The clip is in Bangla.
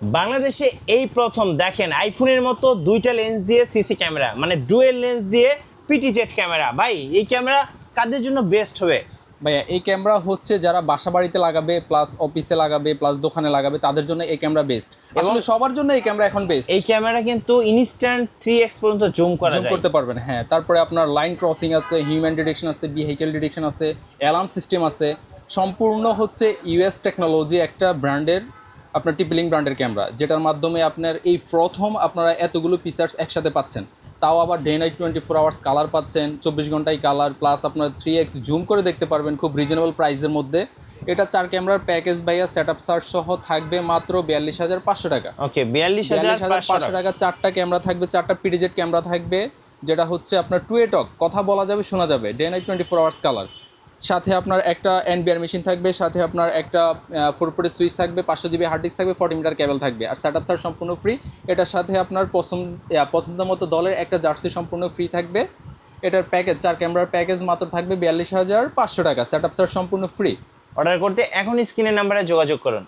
বাংলাদেশে এই প্রথম দেখেন আইফোনের মতো দুইটা লেন্স দিয়ে সিসি ক্যামেরা, মানে ডুয়েল লেন্স দিয়ে পিটিজেড ক্যামেরা। ভাই এই ক্যামেরা কাদের জন্য বেস্ট হবে? ভাইয়া এই ক্যামেরা হচ্ছে যারা বাসা বাড়িতে লাগাবে, প্লাস অফিসে লাগাবে, প্লাস দোকানে লাগাবে, তাদের জন্য এই ক্যামেরা বেস্ট। আসলে সবার জন্য এই ক্যামেরা এখন বেস্ট। এই ক্যামেরা কিন্তু ইনস্ট্যান্ট 3x পর্যন্ত জুম করা জুম যায়, করতে পারবেন। হ্যাঁ, তারপরে আপনার লাইন ক্রসিং আছে, হিউম্যান ডিটেকশন আছে, ভেহিকেল ডিটেকশন আছে, অ্যালার্ম সিস্টেম আছে। সম্পূর্ণ হচ্ছে ইউএস টেকনোলজি একটা ব্র্যান্ডের, আপনার টিপলিং ব্র্যান্ডের ক্যামেরা, যেটার মাধ্যমে আপনার এই প্রথম আপনারা এতগুলো ফিচার্স একসাথে পাচ্ছেন। তাও আবার ডে নাইট 24 আওয়ার্স কালার পাচ্ছেন, 24 ঘন্টায় কালার, প্লাস আপনার 3x জুম করে দেখতে পারবেন খুব রিজনেবল প্রাইসের মধ্যে। এটা 4 ক্যামেরার প্যাকেজ ভাইয়া সেটআপ চার্জ সহ থাকবে মাত্র 42,500 টাকা। ওকে 42,500 টাকা। 4টা ক্যামেরা থাকবে, 4টা পিডিজেড ক্যামেরা থাকবে, যেটা হচ্ছে আপনার টু এ টক, কথা বলা যাবে শোনা যাবে, ডে নাইট 24 আওয়ার্স কালার। সাথে আপনার একটা এনবিআর মেশিন থাকবে, সাথে আপনার একটা 4 পোর্টের সুইচ থাকবে, 500 জিবি হার্ড ডিস্ক থাকবে, 40 মিটার কেবল থাকবে, আর সেটআপ চার্জ সম্পূর্ণ ফ্রি। এটার সাথে আপনার পছন্দ মতো দলের একটা জার্সি সম্পূর্ণ ফ্রি থাকবে। এটার প্যাকেজ 4 ক্যামেরার প্যাকেজ মাত্র থাকবে 42,500 টাকা, সেটআপ চার্জ সম্পূর্ণ ফ্রি। অর্ডার করতে এখন স্ক্রিনের নাম্বারে যোগাযোগ করুন।